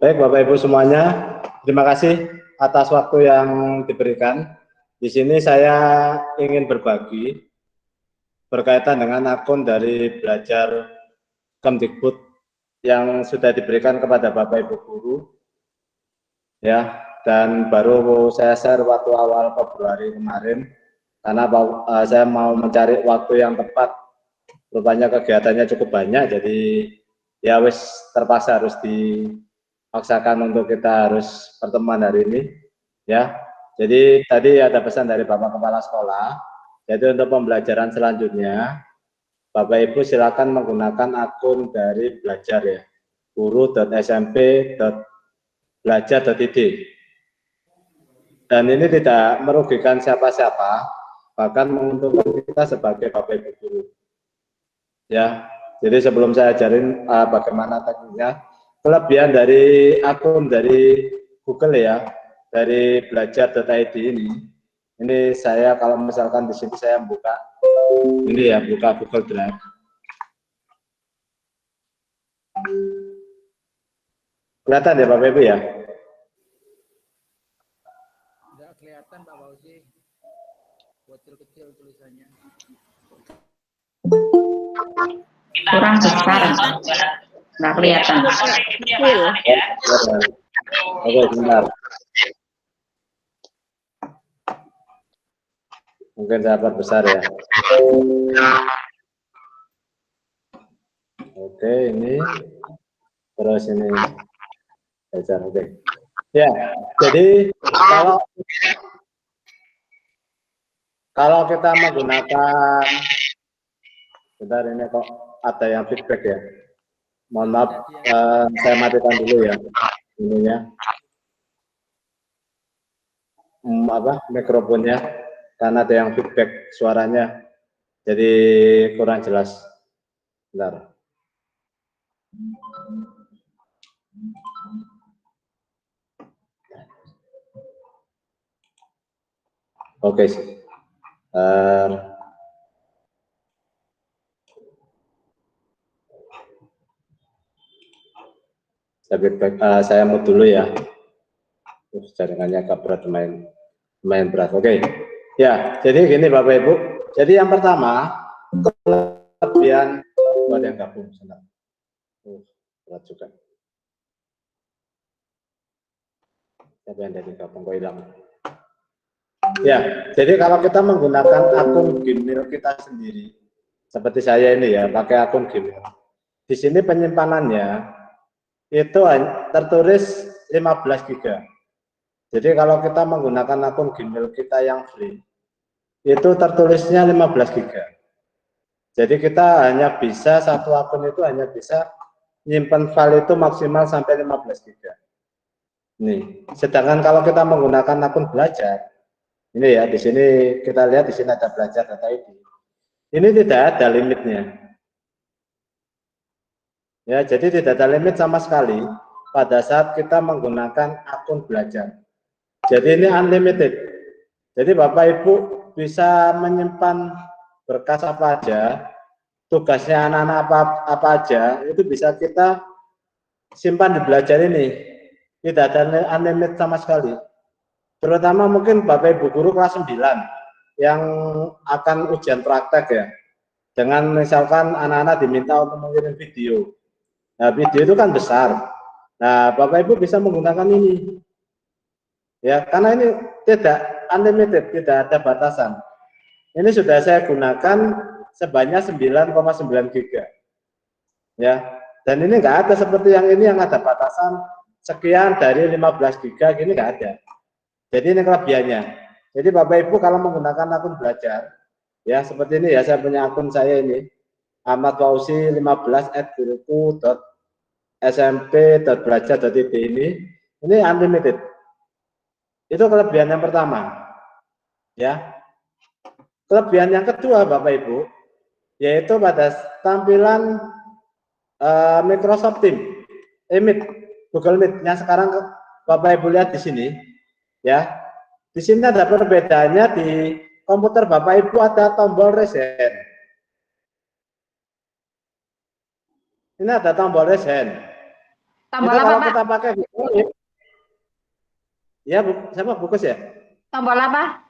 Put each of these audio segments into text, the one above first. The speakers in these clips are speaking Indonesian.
Baik Bapak Ibu semuanya, terima kasih atas waktu yang diberikan. Di sini saya ingin berbagi berkaitan dengan akun dari belajar Kemdikbud yang sudah diberikan kepada Bapak Ibu guru, ya, dan baru saya share waktu awal Februari kemarin, karena saya mau mencari waktu yang tepat. Rupanya kegiatannya cukup banyak, jadi ya wis terpaksa harus dipaksakan untuk kita harus pertemuan hari ini, ya. Jadi tadi ada pesan dari Bapak Kepala Sekolah, yaitu untuk pembelajaran selanjutnya, Bapak Ibu silakan menggunakan akun dari belajar ya, guru.smp.belajar.id. Dan ini tidak merugikan siapa-siapa, bahkan menguntungkan kita sebagai Bapak Ibu guru. Ya, jadi sebelum saya ajarin bagaimana tekniknya, kelebihan dari akun dari Google ya, dari belajar.id ini saya kalau misalkan di sini saya buka ini ya, buka Google Drive. Kelihatan ya Bapak Ibu ya? Tidak kelihatan Pak Fauzi, kecil-kecil tulisannya. Kurang besar, nggak kelihatan. Oke, sebentar. Mungkin saya perbesar ya. Oke, ini terus ini belajar. Oke. Ya, jadi kalau kita menggunakan, bentar ini kok ada yang feedback ya. Mohon maaf, saya matikan dulu ya ininya. Mikrofonnya, karena ada yang feedback suaranya jadi kurang jelas. Bentar. Oke. Saya mute dulu ya. Jaringannya agak berat, main berat. Oke. Ya, jadi gini Bapak Ibu. Jadi yang pertama, kelebihan ada yang gabung sebentar. Berat juga. Siapa yang dari gabung kok hilang? Ya, jadi kalau kita menggunakan akun Gmail kita sendiri, seperti saya ini ya, pakai akun Gmail. Di sini penyimpanannya itu tertulis 15 GB. Jadi kalau kita menggunakan akun Gmail kita yang free, itu tertulisnya 15 GB. Jadi kita hanya bisa, satu akun itu hanya bisa nyimpan file itu maksimal sampai 15 GB. Nih, sedangkan kalau kita menggunakan akun belajar, ini ya, di sini kita lihat di sini ada belajar.id. Ini tidak ada limitnya. Ya, jadi tidak ada limit sama sekali pada saat kita menggunakan akun belajar. Jadi ini unlimited. Jadi Bapak Ibu bisa menyimpan berkas apa aja, tugasnya anak-anak apa aja, itu bisa kita simpan di belajar ini. Tidak ada unlimited sama sekali. Terutama mungkin Bapak Ibu guru kelas 9 yang akan ujian praktek ya. Dengan misalkan anak-anak diminta untuk mengirim video. Nah, video itu kan besar. Nah, Bapak Ibu bisa menggunakan ini. Ya, karena ini tidak unlimited, tidak ada batasan. Ini sudah saya gunakan sebanyak 9,9 GB. Ya, dan ini enggak ada seperti yang ini yang ada batasan sekian dari 15 GB, gini enggak ada. Jadi ini kelebihannya. Jadi Bapak Ibu kalau menggunakan akun belajar, ya seperti ini ya, saya punya akun saya ini, Ahmad Fauzi 15@guruku.smp.belajar.id ini unlimited. Itu kelebihan yang pertama. Ya. Kelebihan yang kedua Bapak Ibu, yaitu pada tampilan Microsoft Teams, Meet, Google Meet yang sekarang Bapak Ibu lihat di sini, ya. Di sini ada perbedaannya di komputer Bapak Ibu ada tombol raise hand. Ini ada tombol raise hand. Tombol Itu apa, kalau Pak? kita pakai Google Meet, ya siapa Bukus ya? Tombol apa?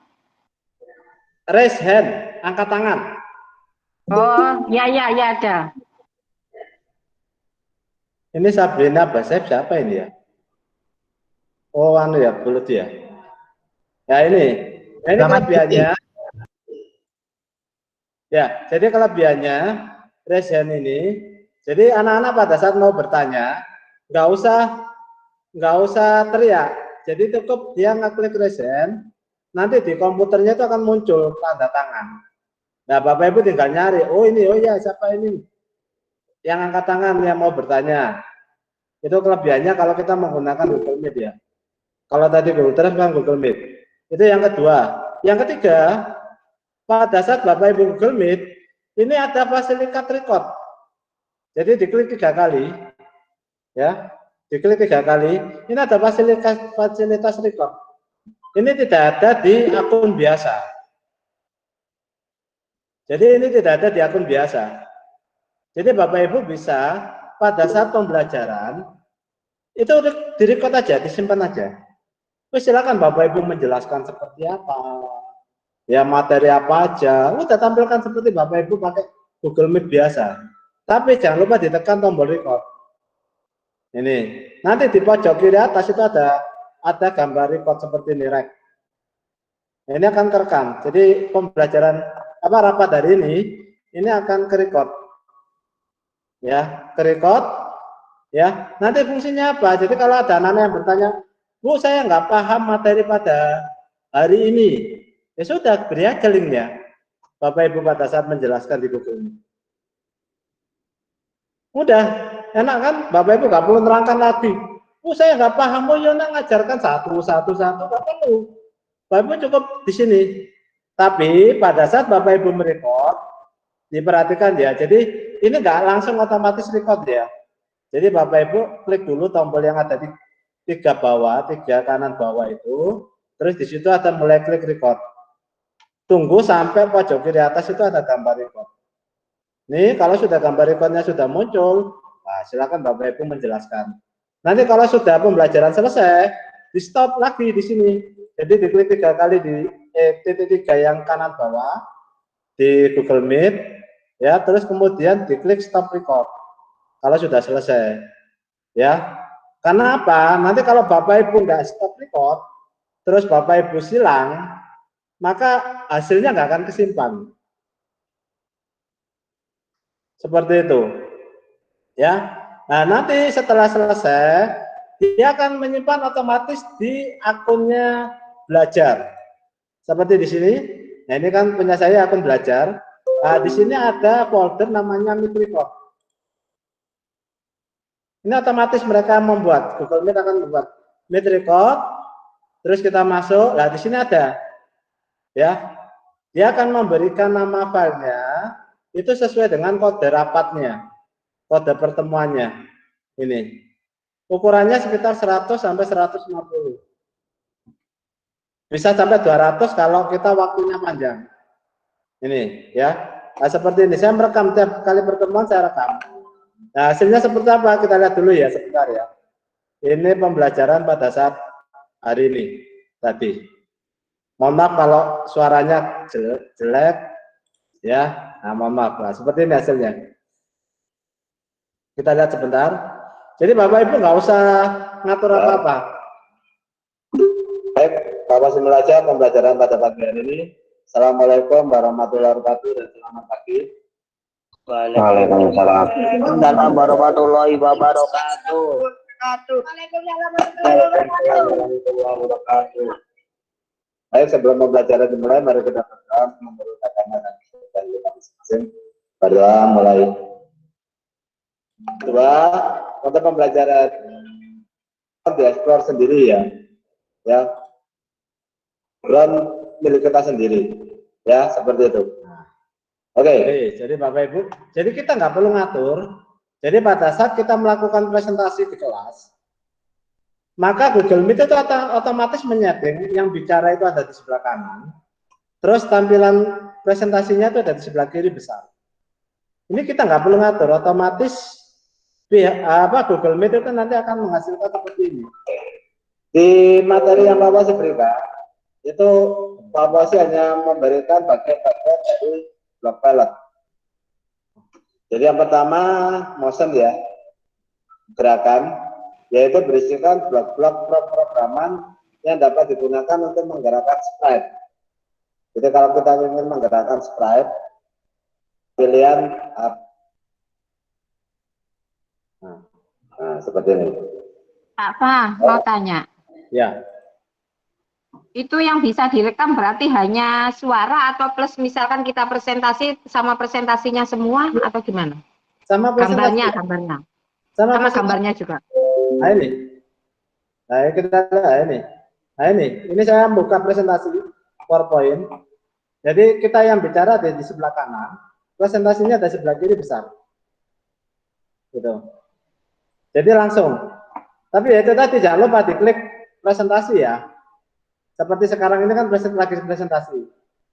Raise hand, angkat tangan. Oh, ya ada. Ini Sabrina Basep siapa ini ya? Oh, anu ya, Bulut ya. Ya ini kelebihannya. Ya, jadi kelebihannya raise hand ini. Jadi anak-anak pada saat mau bertanya, nggak usah teriak. Jadi cukup dia ngeklik raise hand, nanti di komputernya itu akan muncul tanda tangan. Nah, Bapak Ibu tinggal nyari, oh ini, oh ya siapa ini yang angkat tangan yang mau bertanya. Itu kelebihannya kalau kita menggunakan Google Meet ya. Kalau tadi Google Drive kan Google Meet. Itu yang kedua. Yang ketiga, pada saat Bapak Ibu Google Meet, ini ada fasilitas record. Jadi diklik 3 kali, ya, diklik 3 kali. Ini ada fasilitas record. Ini tidak ada di akun biasa. Jadi ini tidak ada di akun biasa. Jadi Bapak Ibu bisa pada saat pembelajaran itu direkod aja, disimpan aja. Terus silakan Bapak Ibu menjelaskan seperti apa, ya materi apa aja. Udah tampilkan seperti Bapak Ibu pakai Google Meet biasa. Tapi jangan lupa ditekan tombol record. Ini nanti di pojok kiri atas itu ada gambar record seperti ini rek. Ini akan kerekam. Jadi pembelajaran rapat hari ini akan kerekod. Ya, kerekod. Ya, nanti fungsinya apa? Jadi kalau ada anak yang bertanya, Bu, saya nggak paham materi pada hari ini. Ya sudah, beri aja linknya. Bapak Ibu pada saat menjelaskan di Google Meet. Udah, enak kan? Bapak Ibu nggak perlu nerangkan lagi. Bu, saya nggak paham, Bu, Yona ngajarkan satu, nggak perlu. Bapak Ibu cukup di sini. Tapi pada saat Bapak Ibu merekod, diperhatikan ya. Jadi ini nggak langsung otomatis record ya. Jadi Bapak Ibu klik dulu tombol yang ada di 3 kanan bawah itu, terus di situ ada mulai klik record. Tunggu sampai pojok kiri atas itu ada gambar record. Nih kalau sudah gambar recordnya sudah muncul, nah, silakan Bapak Ibu menjelaskan. Nanti kalau sudah pembelajaran selesai, di stop lagi di sini. Jadi diklik 3 kali di titik 3 yang kanan bawah di Google Meet, ya terus kemudian diklik stop record. Kalau sudah selesai, ya. Karena apa? Nanti kalau Bapak Ibu nggak stop record, terus Bapak Ibu silang, maka hasilnya nggak akan kesimpan. Seperti itu, ya. Nah nanti setelah selesai, dia akan menyimpan otomatis di akunnya belajar. Seperti di sini. Nah ini kan punya saya akun belajar. Nah, di sini ada folder namanya Meet Record. Ini otomatis mereka membuat, Google Meet akan membuat Meet Record, terus kita masuk, nah di sini ada, ya, dia akan memberikan nama filenya, itu sesuai dengan kode rapatnya, kode pertemuannya, ini, ukurannya sekitar 100 sampai 150, bisa sampai 200 kalau kita waktunya panjang, ini, ya, nah, seperti ini, saya merekam tiap kali pertemuan saya rekam. Nah, hasilnya seperti apa? Kita lihat dulu ya, sebentar ya. Ini pembelajaran pada saat hari ini tadi. Mohon maaf kalau suaranya jelek, ya. Nah, mohon maaf. Nah, seperti ini hasilnya. Kita lihat sebentar. Jadi Bapak Ibu nggak usah ngatur apa-apa. Baik, Bapak simulasi pembelajaran pada pagi hari ini. Assalamualaikum warahmatullahi wabarakatuh dan selamat pagi. Waalaikumsalam warahmatullahi wabarakatuh. Baik, sebelum pembelajaran dimulai, mari kita berdoa menurut agama dan kita masing-masing. Berdoa mulai. Dua, untuk pembelajaran dieksplor sendiri ya, bukan milik kita sendiri, ya seperti itu. Oke, jadi Bapak Ibu, jadi kita nggak perlu ngatur. Jadi pada saat kita melakukan presentasi di kelas, maka Google Meet itu otomatis menyeting yang bicara itu ada di sebelah kanan. Terus tampilan presentasinya itu ada di sebelah kiri besar. Ini kita nggak perlu ngatur, otomatis Google Meet itu nanti akan menghasilkan seperti ini. Di materi yang Bapak berikan, itu Bapak hanya memberikan bagian-bagian dari blok pilot. Jadi yang pertama motion ya, gerakan, yaitu berisikan blok-blok programan yang dapat digunakan untuk menggerakkan sprite. Jadi kalau kita ingin menggerakkan sprite, pilihan up. Nah, seperti ini. Pak, mau tanya. Ya. Itu yang bisa direkam berarti hanya suara atau plus misalkan kita presentasi sama presentasinya semua atau gimana? Sama presentasi. Gambarnya. Sama gambarnya juga. Nah ini. Nah kita lihat ini. Nah ini saya buka presentasi PowerPoint. Jadi kita yang bicara di sebelah kanan, presentasinya di sebelah kiri besar. Gitu. Jadi langsung. Tapi itu tadi jangan lupa diklik presentasi ya. Seperti sekarang ini kan lagi presentasi.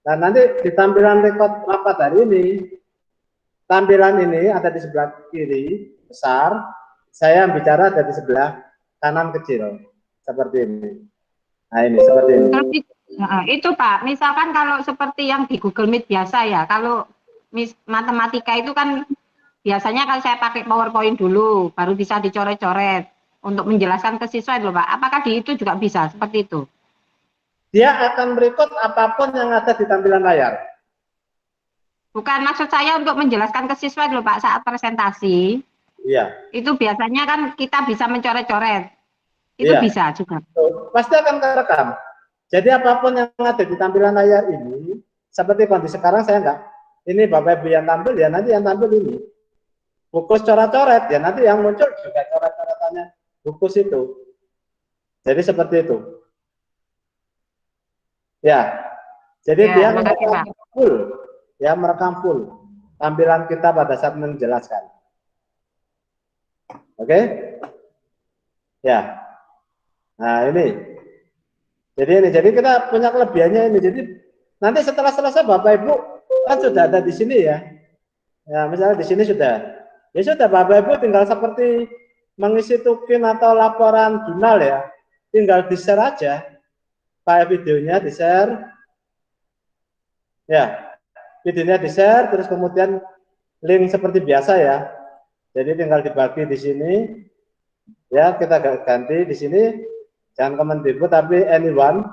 Dan nanti di tampilan record rapat hari ini, tampilan ini ada di sebelah kiri besar, saya bicara ada di sebelah kanan kecil, seperti ini. Nah ini seperti ini. Itu Pak, misalkan kalau seperti yang di Google Meet biasa ya, kalau matematika itu kan biasanya kalau saya pakai PowerPoint dulu, baru bisa dicoret-coret untuk menjelaskan ke siswa itu Pak. Apakah di itu juga bisa seperti itu? Dia akan merekod apapun yang ada di tampilan layar. Bukan, maksud saya untuk menjelaskan ke siswa dulu Pak saat presentasi. Iya. Itu biasanya kan kita bisa mencoret-coret. Itu bisa juga. Pasti akan terekam. Jadi apapun yang ada di tampilan layar ini, seperti kondisi sekarang saya enggak. Ini Bapak Ibu yang tampil ya nanti yang tampil ini. Bukus coret-coret ya nanti yang muncul juga coret-coretannya bukus itu. Jadi seperti itu. Ya, jadi ya, dia merekam full, ya merekam full tampilan kita pada saat menjelaskan. Oke? Ya. Nah ini, jadi kita punya kelebihannya ini. Jadi nanti setelah selesai Bapak Ibu kan sudah ada di sini ya. Ya misalnya di sini sudah, ya sudah Bapak Ibu tinggal seperti mengisi tukin atau laporan jurnal ya, tinggal di share aja. File videonya di-share, ya, videonya di-share, terus kemudian link seperti biasa ya. Jadi tinggal dibagi di sini, ya kita ganti di sini, jangan Kemendikbud tapi anyone,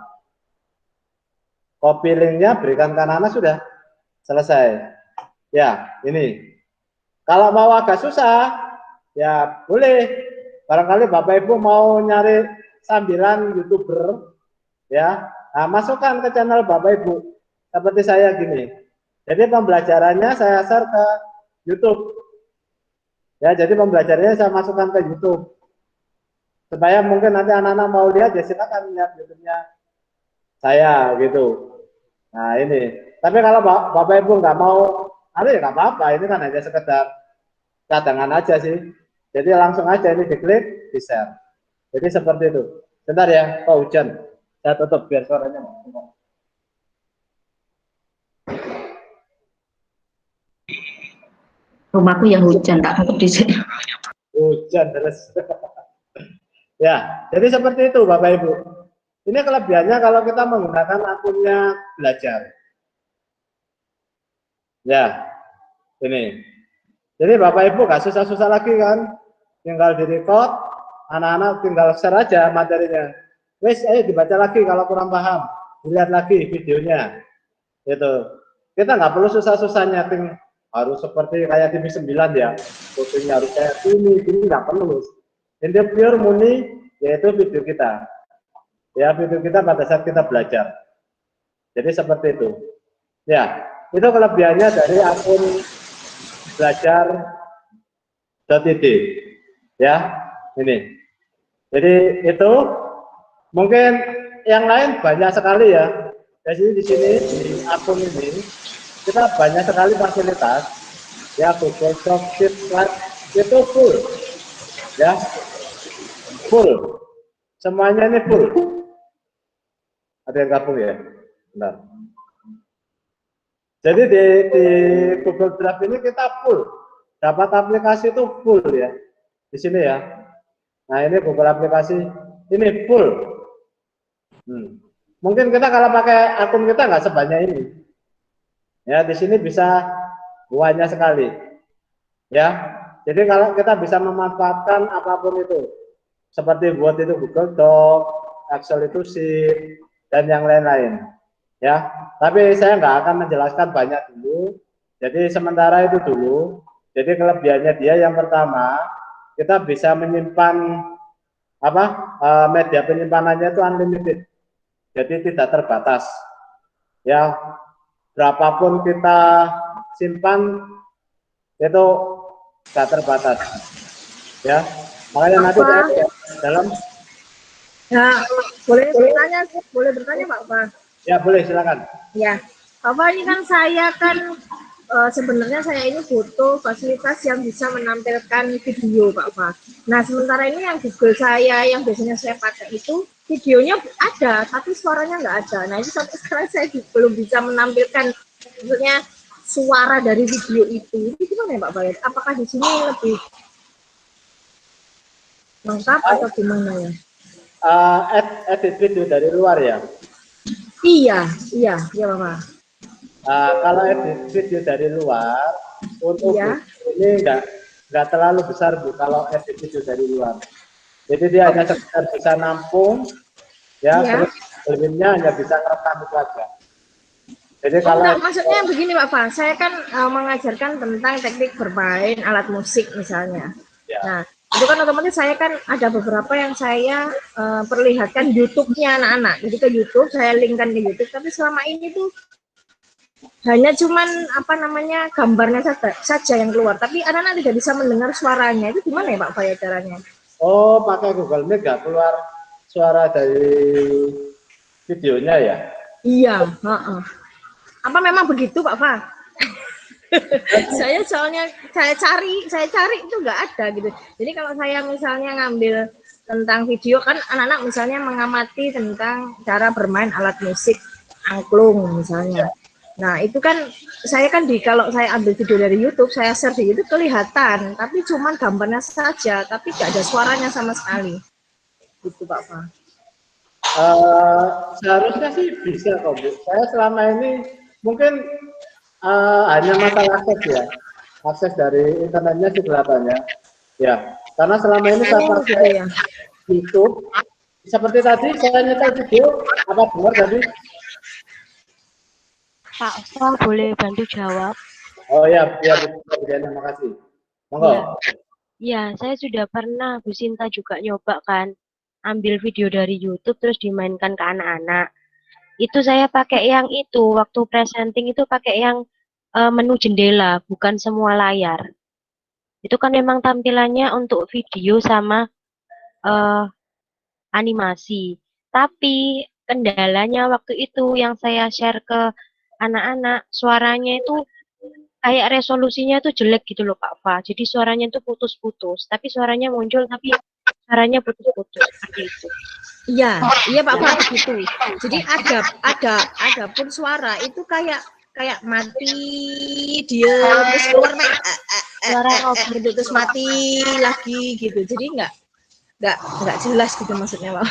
copy linknya berikan ke anak-anak sudah selesai. Ya, ini. Kalau mau agak susah, ya boleh. Barangkali Bapak Ibu mau nyari sambilan YouTuber. Ya, nah, masukkan ke channel Bapak Ibu seperti saya gini. Jadi pembelajarannya saya share ke YouTube. Ya, jadi pembelajarannya saya masukkan ke YouTube. Supaya mungkin nanti anak-anak mau lihat ya silakan lihat YouTube-nya saya gitu. Nah, ini. Tapi kalau Bapak Ibu nggak mau, ya nggak apa-apa. Ini kan hanya sekedar cadangan aja sih. Jadi langsung aja ini diklik, di-share. Jadi seperti itu. Bentar ya, Pak Hujan. Saya tutup biar suaranya Rumahku yang hujan, tak tutup di sini. Hujan terus. Ya, jadi seperti itu Bapak Ibu. Ini kelebihannya kalau kita menggunakan akunnya belajar. Ya, ini. Jadi Bapak Ibu gak susah-susah lagi kan, tinggal di-record, anak-anak tinggal share aja materinya. Wes, ayo dibaca lagi kalau kurang paham, dilihat lagi videonya. Gitu. Kita nggak perlu susah-susah nyeting harus seperti kayak TV 9 ya. Syutingnya harus kayak ini nggak perlu. Ini pure murni yaitu video kita. Ya, video kita pada saat kita belajar. Jadi seperti itu. Ya, itu kelebihannya dari akun belajar.id. Ya, ini. Jadi itu mungkin yang lain banyak sekali ya. Jadi di sini di akun ini kita banyak sekali fasilitas. Ya, Google Docs, Sheet, Slide itu full. Ya, full. Semuanya ini full. Ada yang gabung ya? Bentar. Jadi di Google Drive ini kita full, dapat aplikasi itu full ya, di sini ya. Nah ini Google aplikasi ini full. Mungkin kita kalau pakai akun kita nggak sebanyak ini. Ya di sini bisa banyak sekali. Ya, jadi kalau kita bisa memanfaatkan apapun itu, seperti buat itu Google Doc, Excel itu Sheet, dan yang lain-lain. Ya, tapi saya nggak akan menjelaskan banyak dulu. Jadi sementara itu dulu. Jadi kelebihannya dia yang pertama, kita bisa menyimpan media penyimpanannya itu unlimited. Jadi tidak terbatas. Ya, berapapun kita simpan itu tidak terbatas. Ya, makanya nanti dalam Ya, boleh bertanya Pak Pak? Ya boleh, silakan. Ya, Bapak ini kan saya kan sebenarnya saya ini butuh fasilitas yang bisa menampilkan video Pak. Nah sementara ini yang Google saya yang biasanya saya pakai itu videonya ada tapi suaranya nggak ada. Nah itu sampai sekarang saya belum bisa menampilkan maksudnya suara dari video itu. Itu gimana ya Pak Bayat? Apakah di sini lebih lengkap atau gimana ya? Edit video dari luar ya. Iya Bapak. Kalau edit video dari luar untuk ini nggak terlalu besar Bu kalau edit video dari luar. Jadi dia hanya sekedar bisa nampung ya, terus filmnya hanya bisa ngerekam itu aja. Jadi kalau maksudnya begini Pak, saya kan mengajarkan tentang teknik bermain alat musik misalnya. Ya. Nah itu kan otomatis saya kan ada beberapa yang saya perlihatkan YouTube-nya anak-anak. Jadi ke YouTube saya linkkan ke YouTube. Tapi selama ini tuh hanya cuman gambarnya saja yang keluar. Tapi anak-anak tidak bisa mendengar suaranya. Itu gimana ya Pak Faya caranya? Oh pakai Google Meet nggak keluar suara dari videonya ya? Iya. Apa memang begitu Pak Fa? saya cari itu nggak ada gitu. Jadi kalau saya misalnya ngambil tentang video kan anak-anak misalnya mengamati tentang cara bermain alat musik angklung misalnya. Nah itu kan saya kan kalau saya ambil video dari YouTube saya share di YouTube kelihatan, tapi cuman gambarnya saja, tapi nggak ada suaranya sama sekali. Gitu Pak Fa. Seharusnya sih bisa kok Bu. Saya selama ini mungkin hanya masalah akses ya, akses dari internetnya sih kelihatannya ya, karena selama ini saya pakai YouTube seperti tadi saya nyetel video apa benar tadi Pak Fa boleh bantu jawab? Oh ya terima kasih monggo. Ya saya sudah pernah Bu Sinta juga nyoba kan ambil video dari YouTube terus dimainkan ke anak-anak. Itu saya pakai yang itu waktu presenting itu pakai yang menu jendela, bukan semua layar. Itu kan memang tampilannya untuk video sama animasi. Tapi kendalanya waktu itu yang saya share ke anak-anak, suaranya itu kayak resolusinya itu jelek gitu loh Pak Fa. Jadi suaranya itu putus-putus, tapi suaranya muncul tapi suaranya putus-putus seperti itu. Iya Pak Fa gitu. Jadi ada pun suara itu kayak mati dia terus keluar suara gitu terus mati lagi gitu. Jadi nggak jelas gitu maksudnya Pak.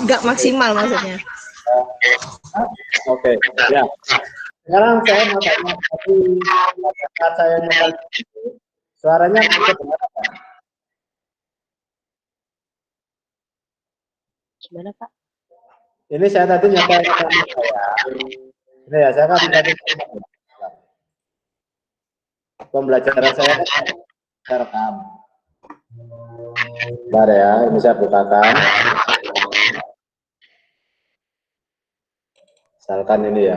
Nggak maksimal maksudnya. Oke, ya. Sekarang saya mau tanya tadi saat saya nyetel suaranya kedengaran apa? Gimana Pak? Ini saya tadi nyetel saya. Ini ya saya kan tadi pembelajaran saya kan rekam. Bentar ya, ini saya bukakan. Misalkan ini ya.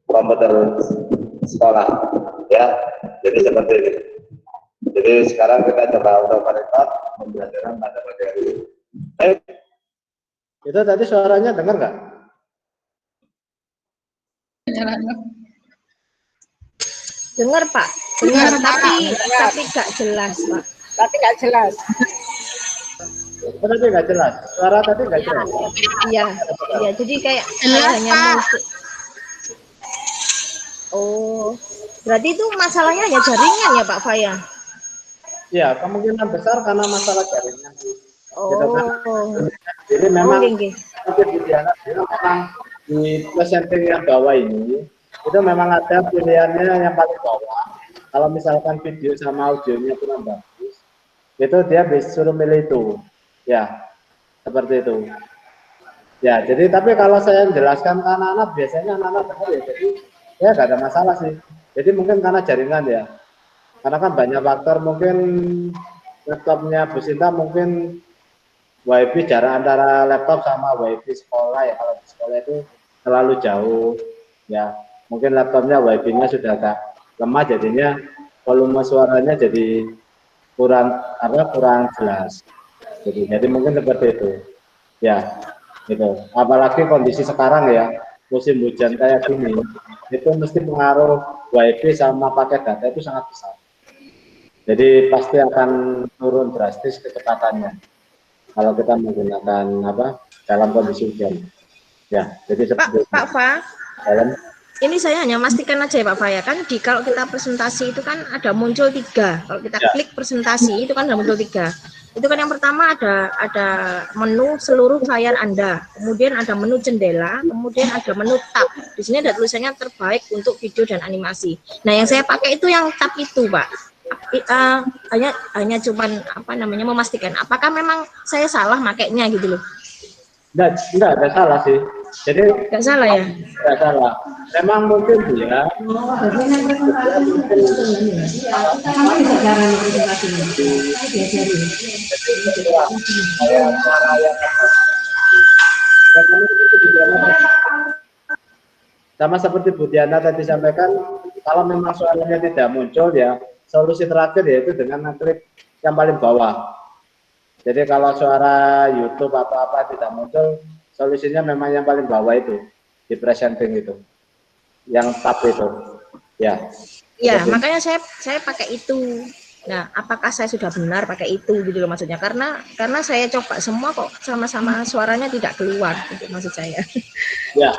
Komputer sekolah ya, jadi seperti ini. Jadi sekarang kita coba untuk merekod pembelajaran pada materi. Itu tadi suaranya dengar nggak? Dengar Pak, dengar tapi nggak jelas Pak. Tapi nggak jelas. Tadi nggak jelas. Suara tadi nggak jelas. Iya, iya. Jadi kayak Jelas, hanya Pak. muncul. Oh, berarti itu masalahnya hanya jaringan ya Pak Faya? Ya, kemungkinan besar karena masalah jaringan sih. Gitu kan. Oh, Jadi memang nggih. seperti Bu Diana bilang, memang di presenting yang bawah ini itu memang ada pilihannya yang paling bawah. Kalau misalkan video sama audionya kurang bagus, itu dia disuruh milih itu. Ya, seperti itu. Ya, jadi tapi kalau saya jelaskan ke anak-anak, biasanya anak-anak dengar ya, jadi ya nggak ada masalah sih. Jadi mungkin karena jaringan ya. Karena kan banyak faktor, mungkin laptopnya Bu Sinta mungkin WiFi jarak antara laptop sama WiFi sekolah ya. Kalau di sekolah itu terlalu jauh ya. Mungkin laptopnya WiFi-nya sudah agak lemah, jadinya volume suaranya jadi kurang jelas. Jadi mungkin seperti itu. Ya, gitu. Apalagi kondisi sekarang ya, musim hujan kayak gini, itu mesti pengaruh WiFi sama paket data itu sangat besar. Jadi pasti akan turun drastis kecepatannya kalau kita menggunakan dalam kondisi hujan. Ya, jadi seperti Pak Fa, dalam ini saya hanya memastikan aja ya Pak Fa ya, kan kalau kita presentasi itu kan ada muncul 3. Kalau kita klik presentasi itu kan ada muncul 3. Itu kan yang pertama ada menu seluruh layar Anda, kemudian ada menu jendela, kemudian ada menu tab. Di sini ada tulisannya terbaik untuk video dan animasi. Nah, yang saya pakai itu yang tab itu, Pak. Hanya cuman memastikan apakah memang saya salah makainya gitu loh. enggak ada salah sih. Jadi Nggak salah ya? enggak salah. Memang mungkin dia sama seperti Bu Diana tadi sampaikan, kalau memang suaranya tidak muncul ya, solusi terakhir yaitu dengan ngeklik yang paling bawah. Jadi kalau suara YouTube atau apa tidak muncul, solusinya memang yang paling bawah itu, di presenting itu, yang tab itu, ya. Ya, makanya saya pakai itu. Nah, apakah saya sudah benar pakai itu gitu loh maksudnya? Karena saya coba semua kok sama-sama suaranya tidak keluar, gitu maksud saya. Ya.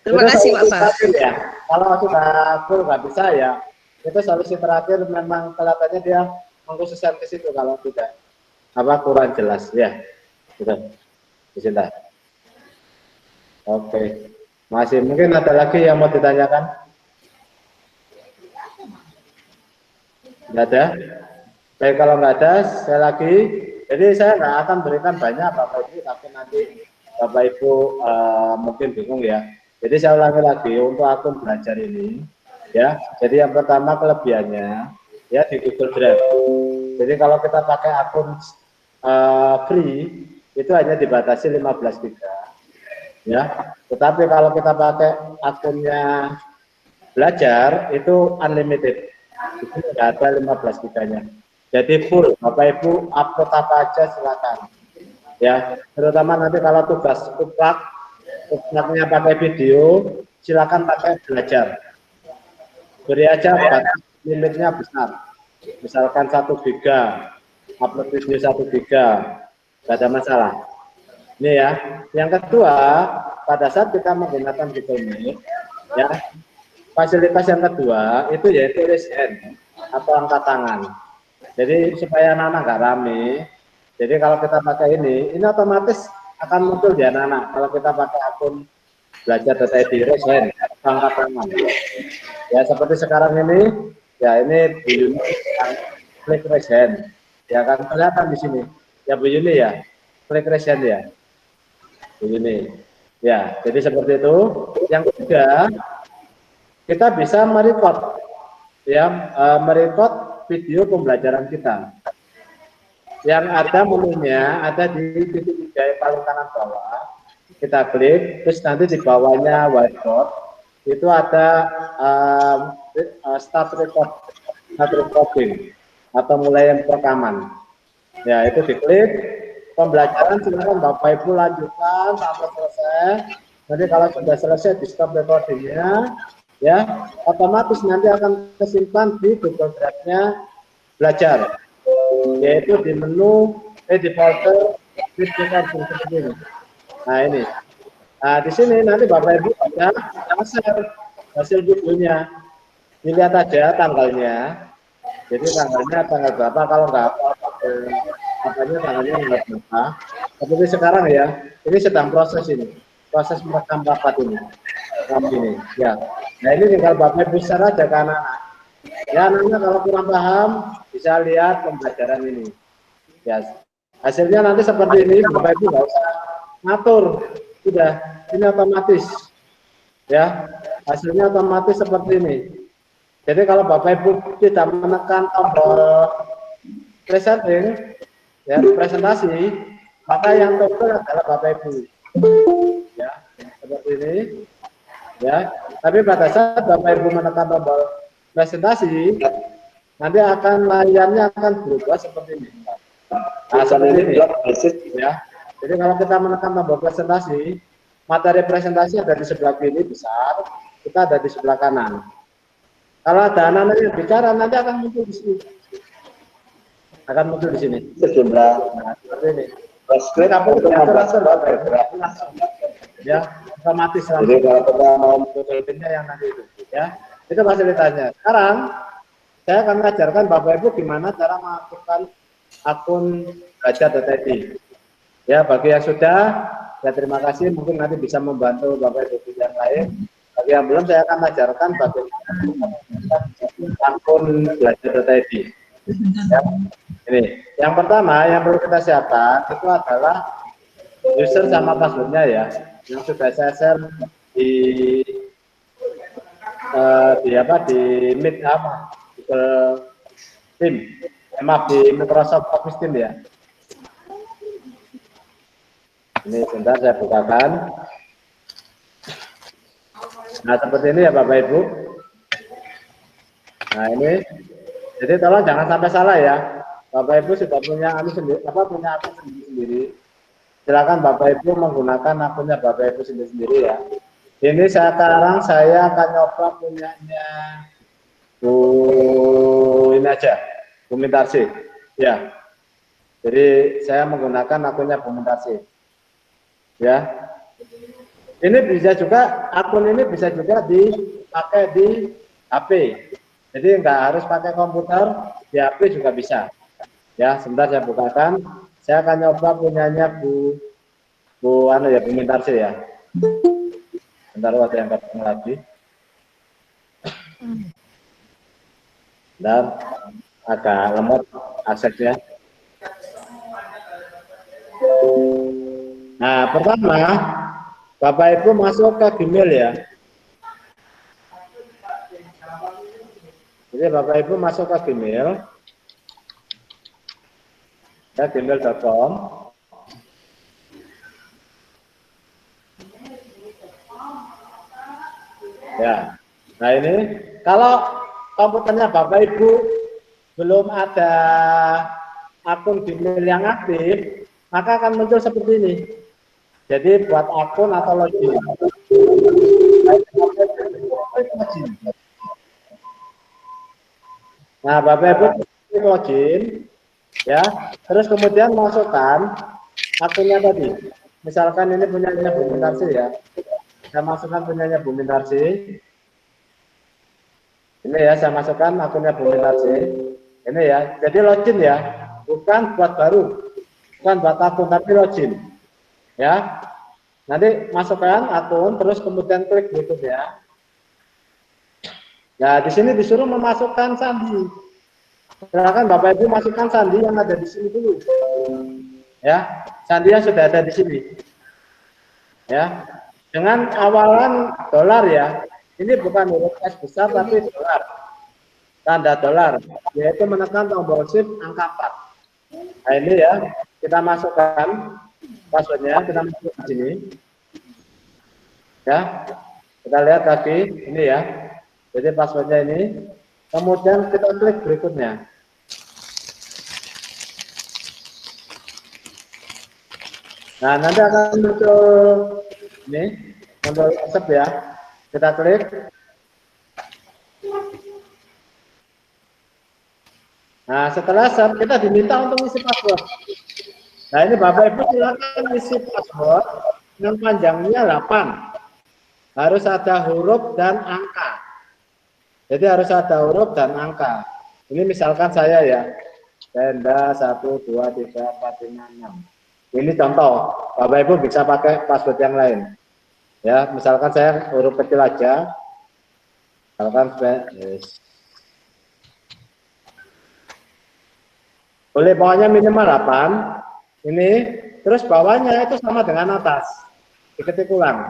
Terima kasih Pak Fa. Ya. Kalau sudah full nggak bisa ya, itu solusi terakhir memang kelihatannya dia mengkhususkan ke situ kalau tidak kurang jelas ya. Gitu. Bismillah. Oke. Masih mungkin ada lagi yang mau ditanyakan? Nggak ada? Baik, kalau nggak ada, saya lagi. Jadi saya nggak akan berikan banyak Bapak Ibu, tapi nanti Bapak Ibu mungkin bingung ya. Jadi saya ulangi lagi untuk akun belajar ini, ya. Jadi yang pertama kelebihannya, ya di Google Drive. Jadi kalau kita pakai akun free, itu hanya dibatasi 15 GB, ya. Tetapi kalau kita pakai akunnya belajar, itu unlimited. Itu tidak ada 15 GB-nya. Jadi full, Bapak Ibu upload apa aja silakan. Ya, terutama nanti kalau tugas uploadnya pakai video, silakan pakai belajar. Beri aja batas limitnya besar. Misalkan 1 GB, upload video 1 GB, tidak ada masalah. Ini ya. Yang kedua, pada saat kita menggunakan Google Meet, ya, fasilitas yang kedua itu yaitu raise hand atau angkat tangan. Jadi supaya anak-anak nggak rame. Jadi kalau kita pakai ini otomatis akan muncul di anak-anak. Kalau kita pakai akun belajar.id raise hand, angkat tangan. Ya seperti sekarang ini, ya ini Bu Yuni klik raise hand. Ya kan kelihatan di sini. Ya Bu Yuni ya, klik raise hand ya. Bu Yuni. Ya, jadi seperti itu. Yang ketiga, kita bisa merecord, ya, merecord video pembelajaran kita. Yang ada menunya ada di titik 3 yang paling kanan bawah. Kita klik, terus nanti di bawahnya whiteboard itu ada start recording atau mulai rekaman. Ya, itu diklik. Pembelajaran silakan Bapak Ibu lanjutkan sampai selesai. Nanti kalau sudah selesai di stop recordingnya, ya, otomatis nanti akan kesimpan di Google Drive-nya belajar, yaitu di menu di folder recording seperti ini. Nah ini, nah di sini nanti Bapak Ibu bisa share hasil videonya, dilihat aja tanggalnya. Jadi tanggalnya tanggal berapa, kalau nggak apanya tanggalnya nggak berapa. Seperti sekarang ya, ini sedang proses ini, proses merekam rapat ini. Ya. Nah ini tinggal Bapak Ibu share aja ke anak-anak. Ya anak-anak kalau kurang paham bisa lihat pembelajaran ini. Ya. Hasilnya nanti seperti ini, Bapak Ibu nggak usah ngatur, sudah ini otomatis. Ya, hasilnya otomatis seperti ini. Jadi kalau Bapak Ibu tidak menekan tombol presenting, ya presentasi, maka yang tombol adalah Bapak Ibu. Ya, seperti ini. Ya, tapi pada saat Bapak Ibu menekan tombol presentasi, nanti akan layarnya akan berubah seperti ini. Nah, seperti ini. Ya. Jadi kalau kita menekan tombol presentasi, materi presentasi ada di sebelah kiri besar, kita ada di sebelah kanan. Kalau ada anak-anak yang bicara, nanti akan muncul di sini. Akan muncul di sini. Sejumlah. Nah, seperti ini. Ya, otomatis langsung. Jadi kalau kita mau muncul-munculnya yang nanti itu, ya, itu fasilitasnya. Sekarang saya akan mengajarkan Bapak Ibu gimana cara mengaktifkan akun belajar.id. Ya, bagi yang sudah, ya terima kasih. Mungkin nanti bisa membantu Bapak Ibu yang lain. Bagi yang belum, saya akan ajarkan bagaimana akun belajar.id. Ya, ini. Yang pertama yang perlu kita siapkan itu adalah user sama passwordnya ya, yang sudah saya share di Meet apa, Google Team, maaf di Microsoft Office Team ya. Ini sebentar saya bukakan. Nah seperti ini ya Bapak Ibu. Nah ini, jadi tolong jangan sampai salah ya. Bapak Ibu sudah punya akun sendiri. Silakan Bapak Ibu menggunakan akunnya Bapak Ibu sendiri ya. Ini sekarang saya akan nyoba punyanya Bu ini aja, Bu Mintarsi. Ya. Jadi saya menggunakan akunnya Bu Mintarsi. Ya. Ini bisa juga, akun ini bisa juga dipakai di HP. Jadi nggak harus pakai komputer, di HP juga bisa. Ya, sebentar saya bukakan. Saya akan nyoba punyanya Bu Mintarsi ya. Bentar waktu yang ketemu lagi. Dan agak lemot aksesnya. Nah, pertama Bapak Ibu masuk ke Gmail ya. Jadi Bapak Ibu masuk ke Gmail. Ya, gmail.com. Ya. Nah ini kalau komputernya Bapak Ibu belum ada akun Gmail yang aktif, maka akan muncul seperti ini. Jadi buat akun atau login. Nah, Bapak Ibu login, ya. Terus kemudian masukkan akunnya tadi. Misalkan ini punyanya Bu Mintarsi ya. Saya masukkan punyanya Bu Mintarsi. Ini ya, saya masukkan akunnya Bu Mintarsi. Ini ya. Jadi login ya, bukan buat baru, bukan buat akun tapi login. Ya, nanti masukkan akun, terus kemudian klik berikutnya. Nah, di sini disuruh memasukkan sandi. Silakan Bapak Ibu masukkan sandi yang ada di sini dulu. Ya, sandi yang sudah ada di sini. Ya, dengan awalan dolar ya. Ini bukan huruf S besar tapi dolar. Tanda dolar, yaitu menekan tombol shift angka 4. Nah, ini ya, kita masukkan passwordnya, kita masukkan di sini. Ya, kita lihat lagi ini ya. Jadi passwordnya ini. Kemudian kita klik berikutnya. Nah, nanti akan muncul ini, tombol accept ya. Kita klik. Nah, setelah kita diminta untuk isi password. Nah, ini Bapak Ibu silakan isi password yang panjangnya 8. Harus ada huruf dan angka. Jadi harus ada huruf dan angka. Ini misalkan saya ya. Tenda 1, 2, 3, 4, 5, 6. Ini contoh. Bapak Ibu bisa pakai password yang lain. Ya, misalkan saya huruf kecil aja. Misalkan boleh bawahnya minimal 8. Ini terus bawahnya itu sama dengan atas. Diketik ulang.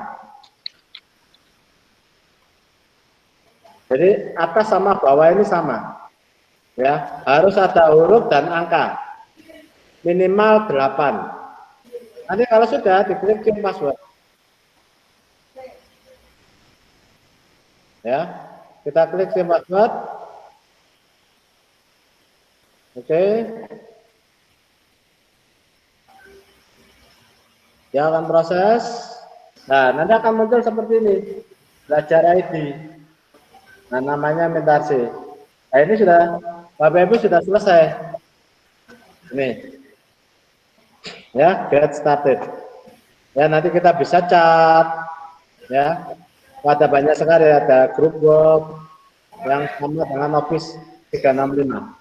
Jadi atas sama bawah ini sama. Ya, harus ada huruf dan angka. Minimal 8. Nanti kalau sudah diklik change password. Ya, kita klik change password. Oke. Dia akan proses. Nah, nanti akan muncul seperti ini. Belajar ID. Nah, namanya Mentarsi. Nah, ini sudah, Bapak Ibu sudah selesai. Ini. Ya, get started. Ya, nanti kita bisa chat. Ya. Ada banyak sekali, ada grup work yang sama dengan Office 365.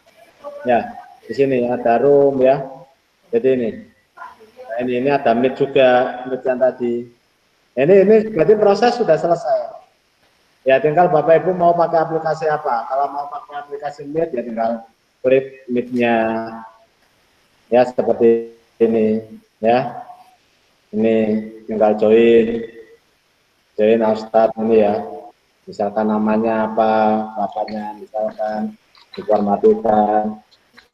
Ya, di sini ada room ya. Jadi ini. Nah, ini ada Meet juga, Meet yang tadi. Ini berarti proses sudah selesai. Ya, tinggal Bapak Ibu mau pakai aplikasi apa. Kalau mau pakai aplikasi Meet ya tinggal klik Meet-nya. Ya, seperti ini ya. Ini tinggal join Ustadz ini ya. Misalkan namanya apa, bapaknya misalkan informasikan.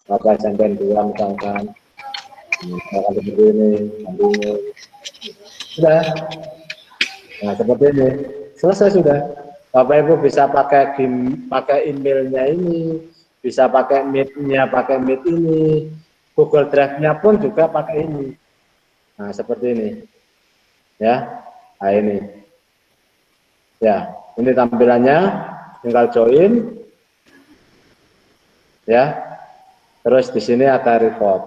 Bapak sampai 2 misalkan seperti ini, sudah. Nah, seperti ini selesai sudah. Bapak Ibu bisa pakai emailnya ini, bisa pakai Meet-nya, pakai Meet ini, Google Drive-nya pun juga pakai ini. Nah, seperti ini, ya. Nah, ini, ya. Ini tampilannya, tinggal join, ya. Terus di sini ada record.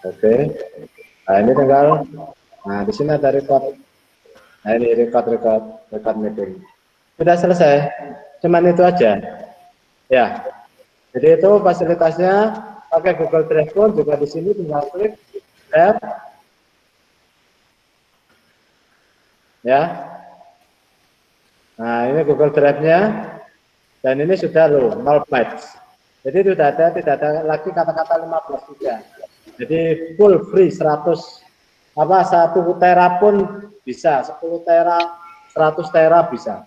Oke. Nah, ini tinggal. Nah, di sini ada record. Nah, ini record meeting. Sudah selesai. Cuman itu aja. Ya. Jadi itu fasilitasnya pakai Google Drive pun juga di sini tinggal klik tab. Ya. Nah, ini Google Drive-nya, dan ini sudah 0 bytes. Jadi tidak ada lagi kata-kata 15 juga. Jadi full free 1 tera pun bisa, 10 tera, 100 tera bisa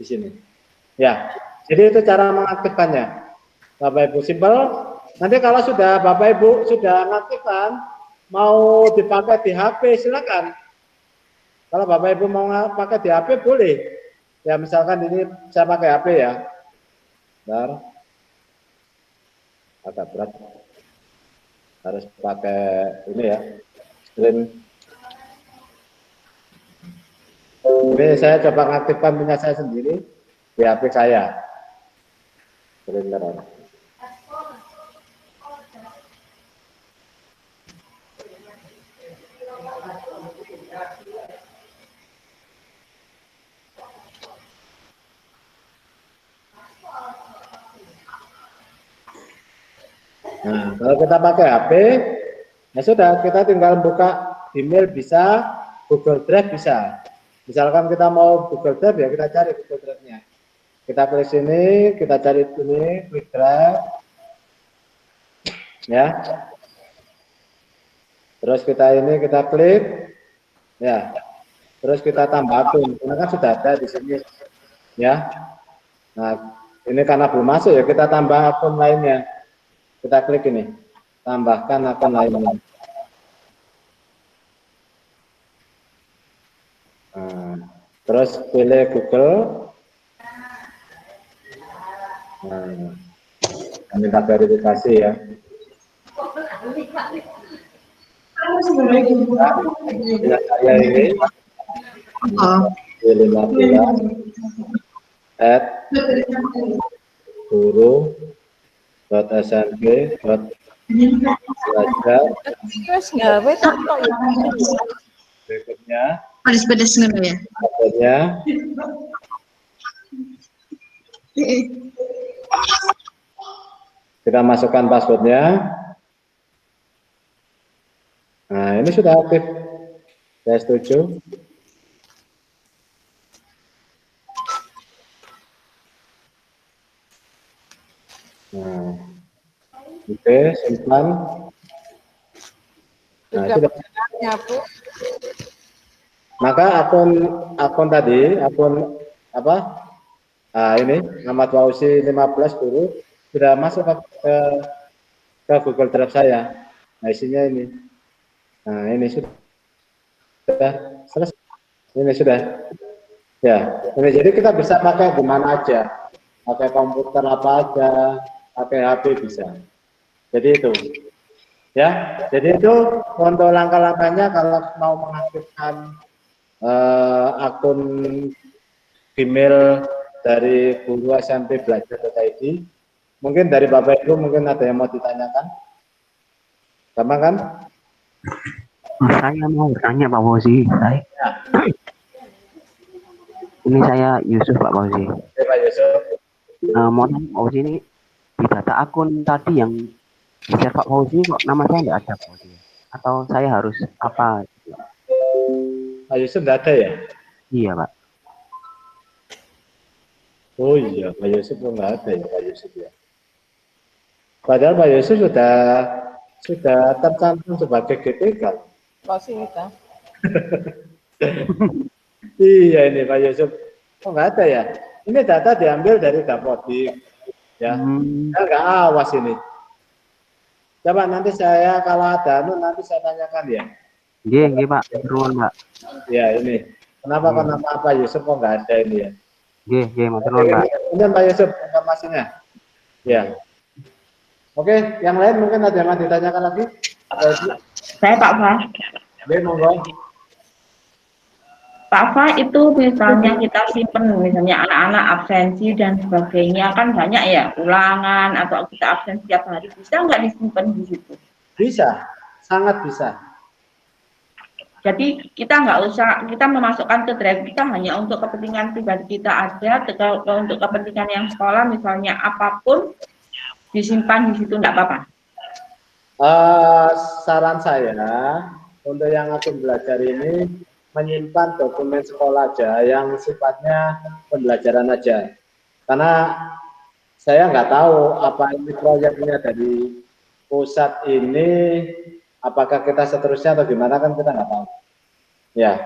di sini. Ya, jadi itu cara mengaktifkannya. Bapak Ibu simpel. Nanti kalau sudah Bapak Ibu sudah mengaktifkan, mau dipakai di HP silakan. Kalau Bapak Ibu mau pakai di HP boleh. Ya, misalkan ini saya pakai HP ya. Bentar. Agak berat. Harus pakai ini ya. Screen. Ini saya coba mengaktifkan punya saya sendiri di HP saya. Sebentar. Nah, kalau kita pakai HP, ya sudah, kita tinggal buka email bisa, Google Drive bisa. Misalkan kita mau Google Drive, ya kita cari Google Drive-nya. Kita klik sini, kita cari ini, Quick Drive. Ya. Terus kita klik. Ya. Terus kita tambah akun, karena kan sudah ada di sini. Ya. Nah, ini karena belum masuk ya, kita tambah akun lainnya. Kita klik ini, tambahkan akun lainnya. Nah, terus pilih Google. Nah, minta verifikasi ya. Saya ini pilih 15. guru.smp.belajar. Terus gawe tak kok ya. Berikutnya Pedes-pedes ngono ya. passwordnya. Kita masukkan passwordnya. Nah, ini sudah aktif. Saya setuju. Nah, oke, simpan. Nah, sudah. Nyapu. Maka akun tadi, akun apa? Nah, ini Muhammad Fauzi 15 guru sudah masuk ke Google Drive saya. Nah, isinya ini. Nah, ini sudah selesai. Ini sudah. Ya, ini jadi kita bisa pakai di mana aja. Pakai komputer apa aja, pakai HP bisa. Jadi itu. Ya, jadi itu untuk langkah-langkahnya kalau mau mengaktifkan akun Gmail dari guru SMP belajar.id. Mungkin dari Bapak Ibu mungkin ada yang mau ditanyakan. Gampang kan? Saya mau bertanya Pak Fauzi. Ya. Ini saya Yusuf Pak Fauzi. Oke, Pak Yusuf. Mau tanya Pak Fauzi, ini di data akun tadi yang di-share Pak Fauzi kok nama saya nggak ada Pak Fauzi? Atau saya harus apa? Pak Yusuf nggak ada ya? Iya Pak. Oh iya, Pak Yusuf nggak ada ya Pak Yusuf ya. Padahal Pak Yusuf sudah tercantum sebagai GTK. Pasti kita. Iya ini Pak Yusuf. Oh nggak ada ya? Ini data diambil dari Dapodik. Ya, saya nggak awas ini. Coba nanti saya kalau ada nanti saya tanyakan ya. Iya Pak. Turun Pak. Ya ini. Kenapa Pak Yusuf kok nggak ada ini ya? Iya mau turun Pak. Ini Pak Yusuf informasinya. Ya. Oke, yang lain mungkin ada yang mau ditanyakan lagi? Saya Pak Fa. Oke, monggo. Pak Fa, itu misalnya kita simpen misalnya anak-anak absensi dan sebagainya kan banyak ya ulangan atau kita absen setiap hari, bisa nggak disimpan di situ? Bisa, sangat bisa. Jadi kita nggak usah, kita memasukkan ke drive kita hanya untuk kepentingan pribadi kita aja, untuk kepentingan yang sekolah misalnya apapun disimpan di situ nggak apa-apa. Saran saya untuk yang akun belajar ini menyimpan dokumen sekolah aja yang sifatnya pembelajaran aja, karena saya nggak tahu apa ini proyeknya dari pusat ini, apakah kita seterusnya atau gimana kan kita nggak tahu ya,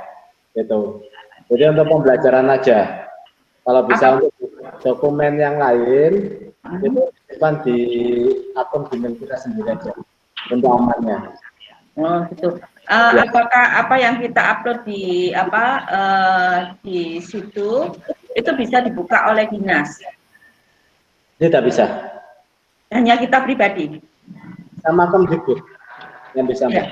gitu. Jadi untuk pembelajaran aja, kalau bisa untuk dokumen yang lain itu simpan di akun Gmail kita sendiri aja untuk amannya. Oh gitu. Apakah apa yang kita upload di di situ itu bisa dibuka oleh dinas? Tidak bisa. Hanya kita pribadi. Sama Kemdikbud yang bisa. Ya.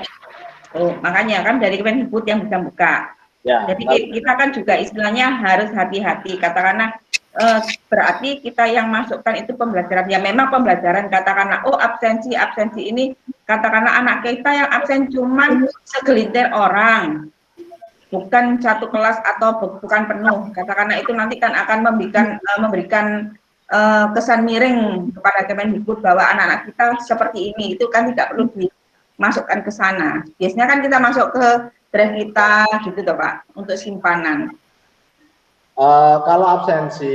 Oh, makanya kan dari Kemdikbud yang bisa buka. Ya. Jadi kita kan juga istilahnya harus hati-hati. Katakanlah berarti kita yang masukkan itu pembelajaran. Ya memang pembelajaran, katakanlah oh absensi ini katakanlah anak kita yang absen cuman segelintir orang, bukan satu kelas atau bukan penuh. Katakanlah itu nanti kan akan memberikan kesan miring kepada Kemendikbud bahwa anak-anak kita seperti ini. Itu kan tidak perlu dimasukkan ke sana. Biasanya kan kita masuk ke drive kita gitu toh Pak, untuk simpanan. Kalau absensi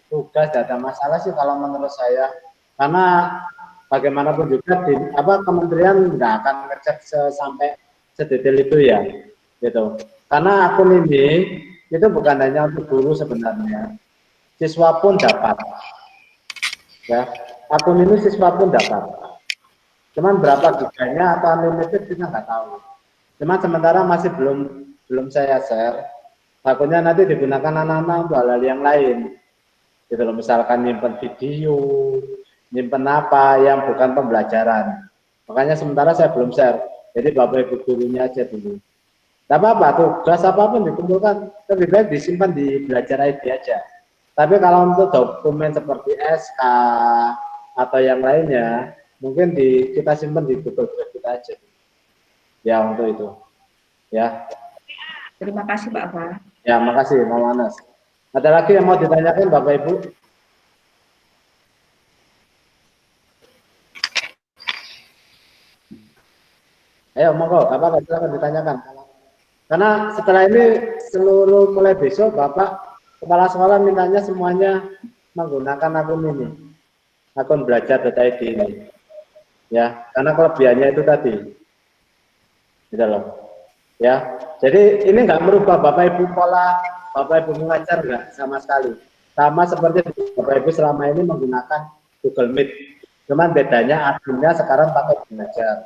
tugas data masalah sih kalau menurut saya, karena bagaimanapun juga kementerian nggak akan ngecek sampai sedetail itu ya, gitu. Karena akun ini itu bukan hanya untuk guru sebenarnya, siswa pun dapat. Ya, akun ini siswa pun dapat. Cuman berapa giganya atau unlimited kita nggak tahu. Cuman sementara masih belum saya share. Takutnya nanti digunakan anak-anak untuk hal-hal yang lain. Gitu loh, misalkan nyimpen video, nyimpen apa yang bukan pembelajaran. Makanya sementara saya belum share. Jadi Bapak Ibu gurunya aja dulu. Tidak apa-apa, tugas apapun dikumpulkan, lebih baik disimpan di belajar ID aja. Tapi kalau untuk dokumen seperti SK atau yang lainnya, mungkin kita simpan di Google Drive kita aja. Ya, untuk itu. Ya. Terima kasih Pak Fa. Ya, makasih Mama Anas. Ada lagi yang mau ditanyakan Bapak Ibu? Ayo, monggo, apa silakan ditanyakan. Karena setelah ini seluruh mulai besok Bapak Kepala Sekolah mintanya semuanya menggunakan akun ini, akun belajar.id ini. Ya, karena kelebihannya itu tadi. Gitu loh. Ya, jadi ini nggak merubah Bapak Ibu pola Bapak Ibu mengajar nggak sama sekali. Sama seperti Bapak Ibu selama ini menggunakan Google Meet. Cuman bedanya akunnya sekarang pakai belajar.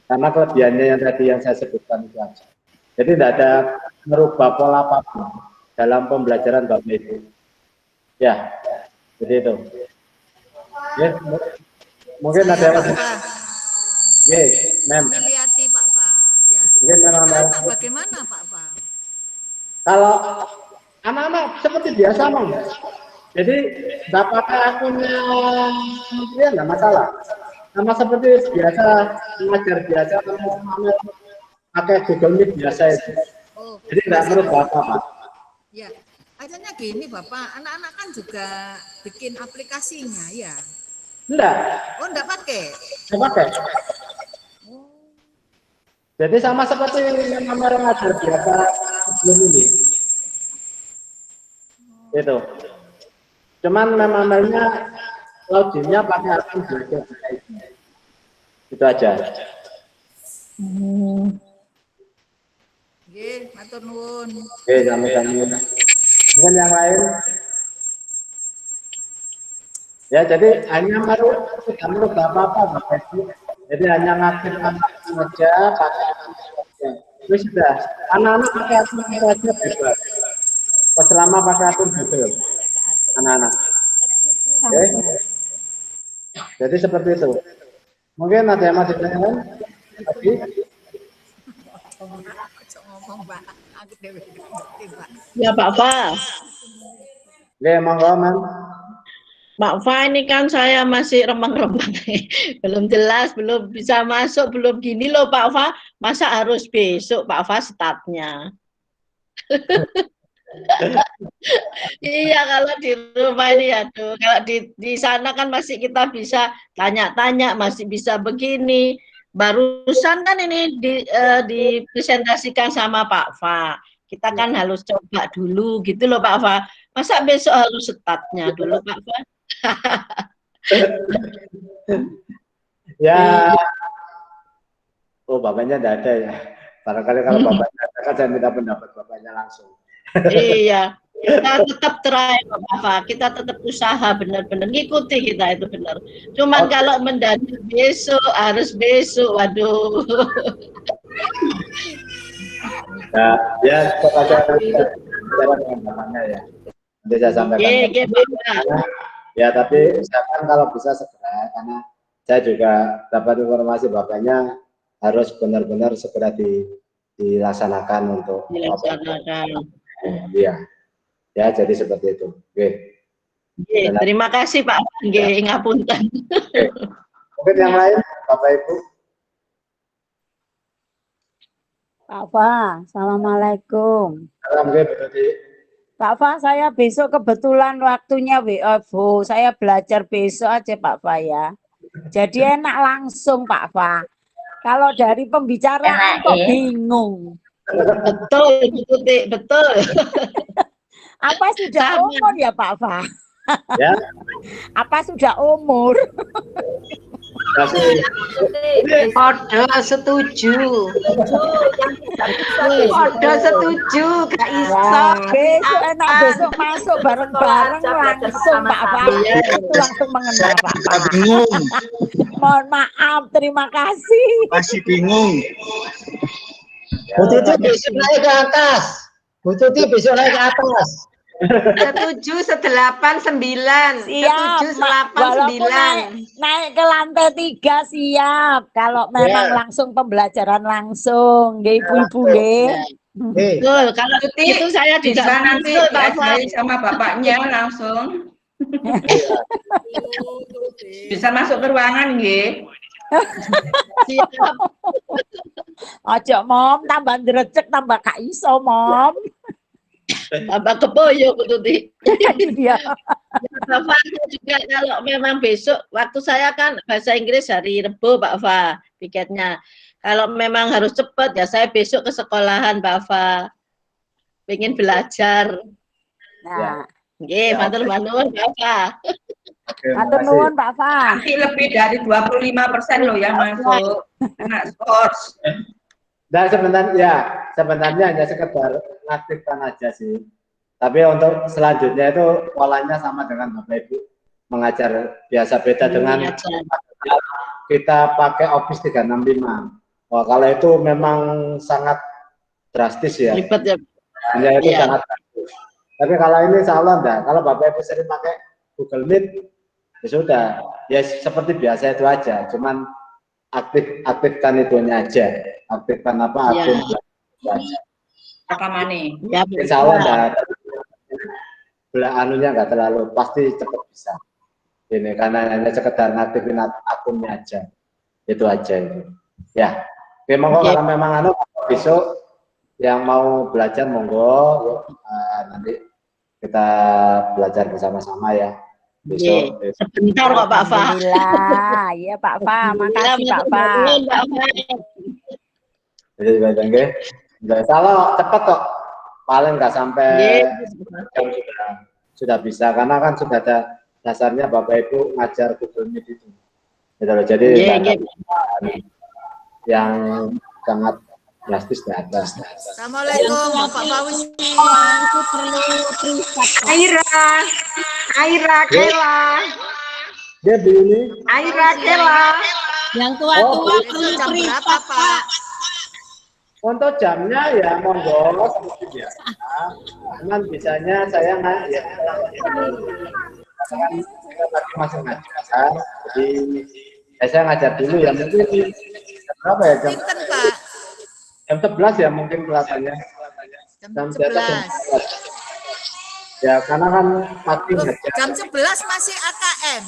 Karena kelebihannya yang tadi yang saya sebutkan itu aja. Jadi tidak ada merubah pola apapun dalam pembelajaran Bapak Ibu. Ya, jadi itu. Ya, mungkin ada yang lagi. Ya, Mem. Dilihat Pak Fa. Ya. Mungkin memang Bagaimana Pak Fa? kalau anak-anak seperti biasa, Mang. Jadi nggak pakai akunnya, ya nggak masalah. Sama seperti biasa mengajar biasa, kamu pakai Google Meet biasa itu. Oh, jadi nggak merubah apa-apa. Ya, akhirnya gini Bapak, anak-anak kan juga bikin aplikasinya ya. Enggak. Oh, enggak pakai? Enggak pakai. Jadi sama seperti yang kemarin ngajar biasa sebelum ini. Itu. Cuman memangnya loginnya pakai akun belajar. Itu aja. Nggih, matur nuwun. Oke, sami-sami. Mungkin yang lain. Ya, jadi hanya tidak merubah apa-apa, Bapak Ibu. Jadi hanya ngaktifkan saja, pakai akun saja. Itu sudah. Anak-anak pakai akun saja bebas. Selama pakai akun Google. Anak-anak. Oke. Jadi seperti itu. Mungkin ada yang mau ditanyakan? Lagi? Ya Pak Fa. Oke, monggo, Man. Pak Fa, ini kan saya masih remang-remang, belum jelas, belum bisa masuk, belum gini loh Pak Fa. Masa harus besok Pak Fa startnya? Iya, kalau di rumah ini aduh, kalau di sana kan masih kita bisa tanya-tanya, masih bisa begini. Barusan kan ini dipresentasikan sama Pak Fa. Kita kan harus coba dulu gitu loh Pak Fa. Masa besok harus startnya dulu Pak Fa? Ya. Oh, bapaknya tidak ada ya. Barangkali kalau bapaknya ada, kan saya minta pendapat bapaknya langsung. Iya, kita tetap try Pak Fa. Kita tetap usaha benar-benar ngikuti kita itu benar. Cuman kalau mendadak besok harus besok, waduh. Ya kepada bicara dengan bapaknya ya. Nanti saya sampaikan. Ya, tapi usahakan kalau bisa segera, karena saya juga dapat informasi bapaknya harus benar-benar segera dilaksanakan untuk dilaksanakan. Iya, ya jadi seperti itu. Oke. Terima kasih Pak. Nggih, ngapunten. Mungkin yang lain, Bapak Ibu. Pak Fa, assalamualaikum. Alhamdulillah. Pak Fa, saya besok kebetulan waktunya WFO. Saya belajar besok aja Pak Fa ya. Jadi enak langsung Pak Fa. Kalau dari pembicaraan kok bingung. Betul, betul. Apa sudah umur ya Pak Fa? Ya. Apa sudah umur? Podo setuju. Podo setuju, Kak Iso. Besok enak besok masuk bareng-bareng langsung Pak Fa. Itu langsung mengena Pak Fa. Bingung. Mohon maaf, terima kasih. Masih bingung. Bu Tuti besok naik ke atas. Bu Tuti besok naik ke atas. 7,8,9. Siap, 7,8,9. naik ke lantai 3 siap. Kalau memang langsung pembelajaran langsung, nggih ibu-ibu nggih. Betul, kalau itu saya juga bisa nanti betul, Pak Fa. diajarin sama bapaknya langsung. Bisa masuk ke ruangan, nggih. Siap. Ojo mom, tambah ndrecek tambah gak iso mom. Tambah keboyo Bu Tuti. Iya. Pak Fa juga kalau memang besok waktu saya kan bahasa Inggris hari Rebo Pak Fa piketnya. Kalau memang harus cepat ya saya besok ke sekolahan Pak Fa. Pengen belajar. Nah, Nggih, matur nuwun Pak Fa. matur nuwun Pak Fa. Nanti lebih dari 25% loh yang masuk kena skors. Dan sebenarnya hanya sekedar mengaktifkan aja sih. Tapi untuk selanjutnya itu polanya sama dengan Bapak Ibu mengajar biasa, beda dengan kita pakai Office 365. Wah, kalau itu memang sangat drastis ya. Ribet ya. Ya itu sangat drastis. Tapi kalau ini insya Allah enggak. Kalau Bapak Ibu sering pakai Google Meet, ya sudah. Ya seperti biasa itu aja. Cuman aktifkan itunya aja. Aktifkan apa? Akun aja. Rekamannya. Ya, insya Allah enggak. Anunya enggak terlalu, pasti cepat bisa. Ini karena hanya sekedar ngaktifin akunnya aja. Itu aja itu. Ya. Memang kalau memang besok yang mau belajar monggo nanti kita belajar bersama-sama ya besok. Sebentar kok Pak Fa. Alhamdulillah, iya Pak Fa, makasih Pak Fa. Jadi kalau cepat kok paling nggak sampai jam sudah bisa karena kan sudah ada dasarnya Bapak Ibu ngajar Google Meet itu. Jadi yang sangat drastis di atas. Assalamualaikum Pak Fauzi. Aira Kela. Dia begini. Aira Kela. Yang tua-tua perlu jam berapa Pak? Untuk jamnya ya monggo seperti biasa. Cuman bisanya saya nggak ya masih ngajar. Jadi saya ngajar dulu ya mungkin berapa ya jam? Jam 11 ya mungkin kelihatannya. Jam 11. Ya karena kan pasti ngajar. Jam 11 masih AKM.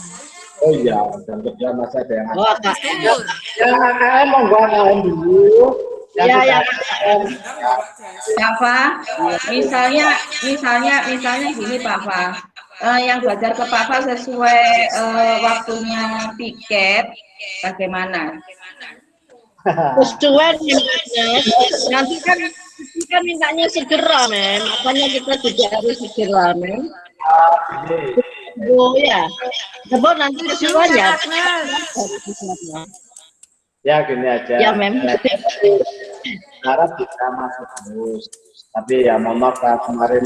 Oh iya, jam 11 masih ada yang ngajar. Yang AKM monggo AKM dulu. Ya. Pak Fa, misalnya gini Pak Fa. Yang belajar ke Pak Fa sesuai waktunya tiket bagaimana? Sesuai nanti kan mintanya segera men, makanya kita juga harus segera men. Oh ya, sebut nanti sesuai ya. Ya gini aja. Ya mem. Harap bisa masuk terus. Tapi ya mohon maaf kemarin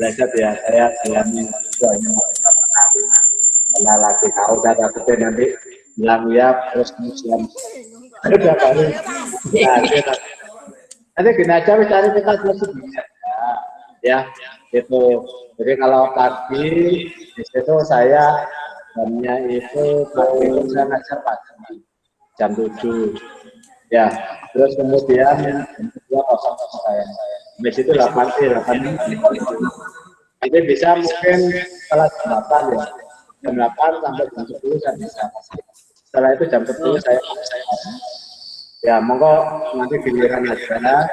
belajar ya saya jalani itu hanya karena lagi tahu saya takutnya nanti bilang ya terus kemudian udah baru nanti gini aja cari kita selesai ya itu. Jadi kalau pagi di situ saya jamnya itu pagi itu saya ngajar pagi jam 7 ya, terus kemudian jam 2 kosong saya habis itu 8 jadi bisa mungkin setelah jam 8 ya jam 8 sampai jam 10 saya bisa. Setelah itu jam 10 saya ya monggo nanti giliran aja.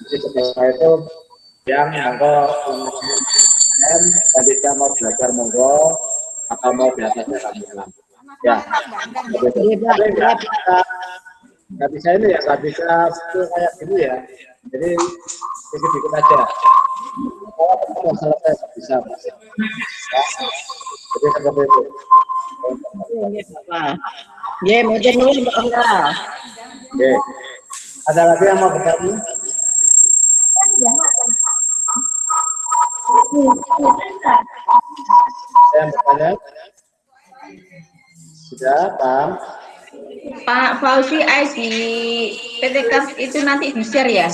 Jadi setelah itu yang monggo tadi saya mau belajar monggo atau mau di atasnya kami ya. Nggak bisa ini ya, nggak bisa kayak gini ya. Jadi dikit-dikit aja. Oh, selesai bisa. Jadi seperti itu. Ya, mungkin dulu Mbak. Oke. Ada lagi yang mau bertanya? Saya bertanya. Sudah, paham? Pak Fauzi ID PTK itu nanti di-share ya?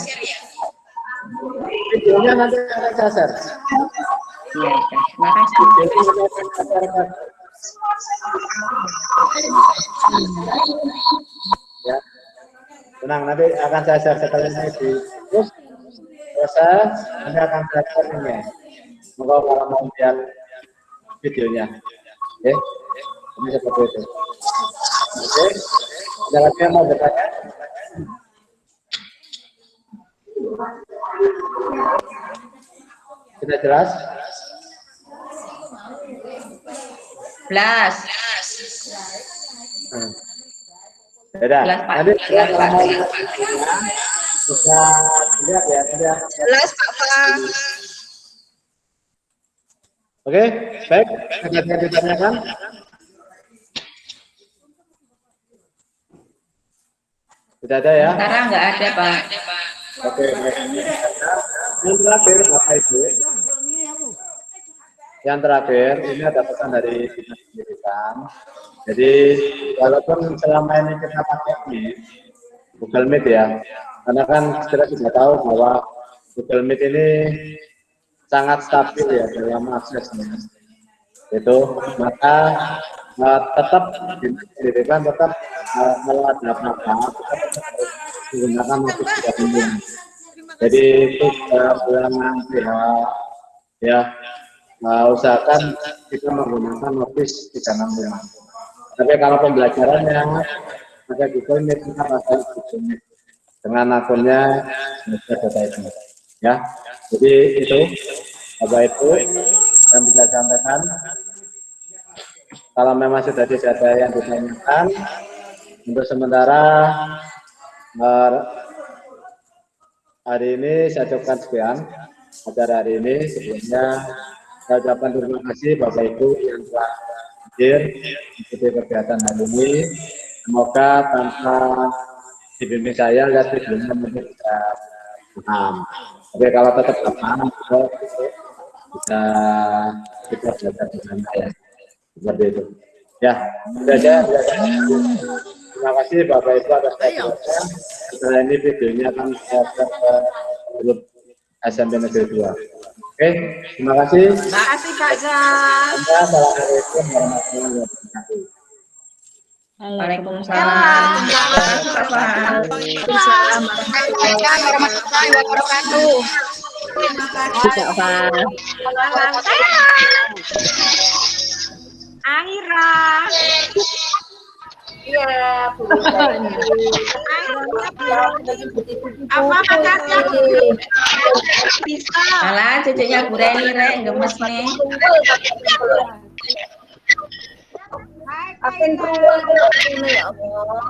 Videonya nanti akan saya share. Iya, makasih. Ya, tenang nanti akan saya share sekalian di terus proses, nanti akan belajar ini. Semoga kalau mau lihat videonya. Oke, ini seperti itu. Oke, ada lagi yang mau bertanya? Sudah jelas? Jelas. Beda. Jelas, Pak. Nanti Jelas, Pak. bisa lihat ya. Jelas Pak Fa. Oke, baik. Ada yang ditanyakan? Tidak ada ya? Sekarang nggak ada, Pak. Oke, baik. Yang terakhir, Bapak Ibu. Yang terakhir, ini ada pesan dari Dinas Pendidikan. Jadi, walaupun selama ini kita pakai Google Meet ya, karena kan kita sudah tahu bahwa Google Meet ini sangat stabil ya dalam aksesnya. Itu, maka tetap Dinas Pendidikan tetap kalau ada apa-apa, menggunakan notis 3 minggu. Jadi itu bulanan pihak ya, usahakan kita menggunakan notis 365. Tapi kalau pembelajarannya ada Google Meet, kita pakai Google Meet dengan akunnya data itu ya. Jadi itu Bapak Ibu yang bisa sampaikan. Kalau memang sudah tidak ada yang ditanyakan, untuk sementara hari ini saya ucapkan sekian acara hari ini. Sebelumnya saya ucapkan terima kasih Bapak Ibu yang telah hadir mengikuti kegiatan hari ini. Semoga tanpa dibimbing saya lihat videonya mungkin bisa paham. Tapi kalau tetap paham, bisa kita belajar bersama ya. Seperti itu. Ya, sudah aja. Terima kasih Bapak Ibu atas perhatiannya. Setelah ini videonya akan saya share ke grup SMP Negeri 2. Oke, terima kasih. Terima kasih Pak Zah. Assalamualaikum warahmatullahi wabarakatuh. Waalaikumsalam. Waalaikumsalam warahmatullahi wabarakatuh. Terima kasih. Aira. Iya, Bu. Apa kabarnya? Bisa. Alah, cucunya Bu Reni Rek, gemes nih. Akan keluar ini ya Allah.